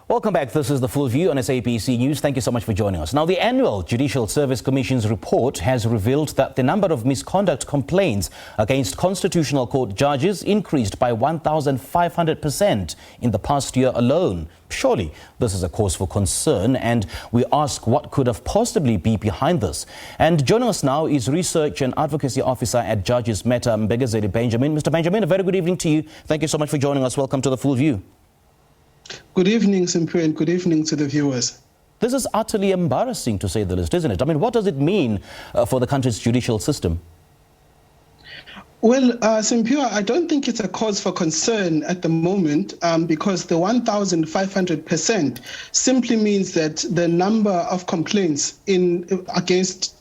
Welcome back. This is The Full View on SABC News. Thank you so much for joining us. Now, the annual Judicial Service Commission's report has revealed that the number of misconduct complaints against Constitutional Court judges increased by 1,500% in the past year alone. Surely, this is a cause for concern, and we ask what could have possibly be behind this. And joining us now is Research and Advocacy Officer at Judges Meta, Mbekezeli Benjamin. Mr. Benjamin, a very good evening to you. Thank you so much for joining us. Welcome to The Full View. Good evening, Simphiwe, and good evening to the viewers. This is utterly embarrassing, to say the least, isn't it? I mean, what does it mean for the country's judicial system? Well, Simphiwe, I don't think it's a cause for concern at the moment because the 1,500% simply means that the number of complaints against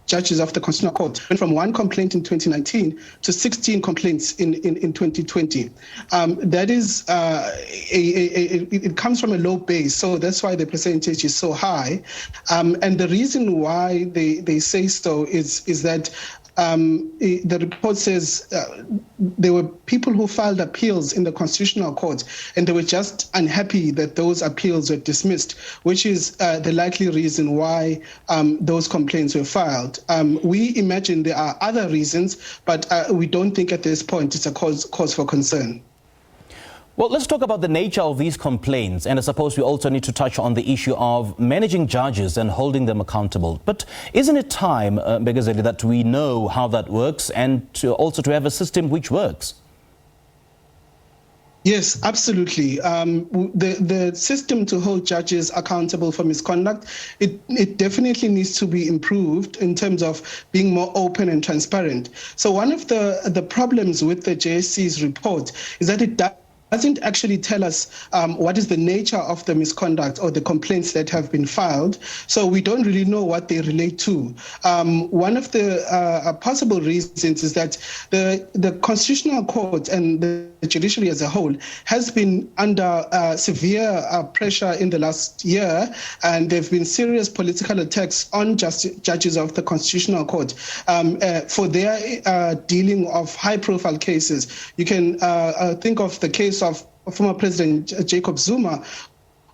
judges of the Constitutional Court went from 1 complaint in 2019 to 16 complaints in 2020. That is, it comes from a low base, so that's why the percentage is so high. And the reason why they say so is that the report says there were people who filed appeals in the Constitutional Court, and they were just unhappy that those appeals were dismissed, which is the likely reason why those complaints were filed. We imagine there are other reasons, but we don't think at this point it's a cause for concern. Well, let's talk about the nature of these complaints, and I suppose we also need to touch on the issue of managing judges and holding them accountable. But isn't it time, Mbekezeli, that we know how that works and also to have a system which works? Yes, absolutely. The system to hold judges accountable for misconduct, it definitely needs to be improved in terms of being more open and transparent. So one of the problems with the JSC's report is that it doesn't actually tell us what is the nature of the misconduct or the complaints that have been filed. So we don't really know what they relate to. One of the possible reasons is that the Constitutional Court and the judiciary as a whole has been under severe pressure in the last year, and there have been serious political attacks on judges of the Constitutional Court for their dealing of high-profile cases. You can think of the case of former President Jacob Zuma,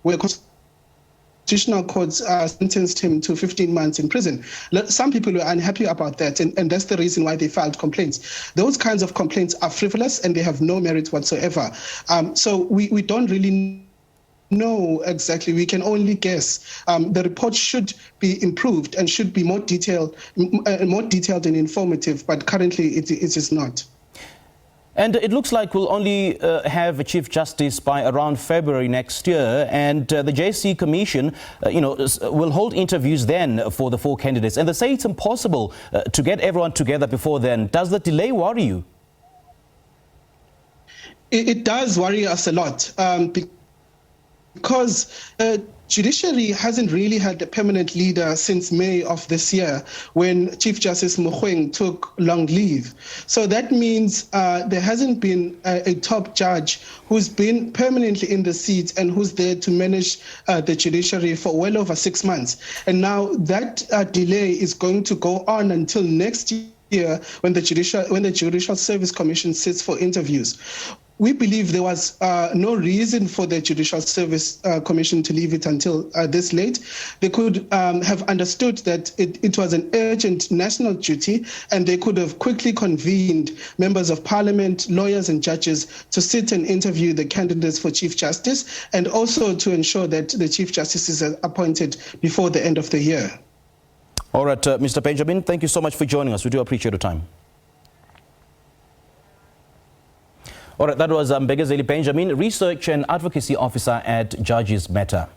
where Constitutional Court sentenced him to 15 months in prison. Some people were unhappy about that, and that's the reason why they filed complaints. Those kinds of complaints are frivolous and they have no merit whatsoever. So we don't really know exactly. We can only guess. The report should be improved and should be more detailed and informative, but currently it is not. And it looks like we'll only have a Chief Justice by around February next year, and the JSC Commission, will hold interviews then for the 4 candidates. And they say it's impossible to get everyone together before then. Does the delay worry you? It does worry us a lot because judiciary hasn't really had a permanent leader since May of this year, when Chief Justice Mogoeng took long leave. So that means there hasn't been a top judge who's been permanently in the seat and who's there to manage the judiciary for well over 6 months. And now that delay is going to go on until next year when the Judicial Service Commission sits for interviews. We believe there was no reason for the Judicial Service Commission to leave it until this late. They could have understood that it was an urgent national duty, and they could have quickly convened members of parliament, lawyers and judges to sit and interview the candidates for Chief Justice, and also to ensure that the Chief Justice is appointed before the end of the year. All right, Mr. Benjamin, thank you so much for joining us. We do appreciate your time. All right, that was Mbekezeli Benjamin, Research and Advocacy Officer at Judges Meta.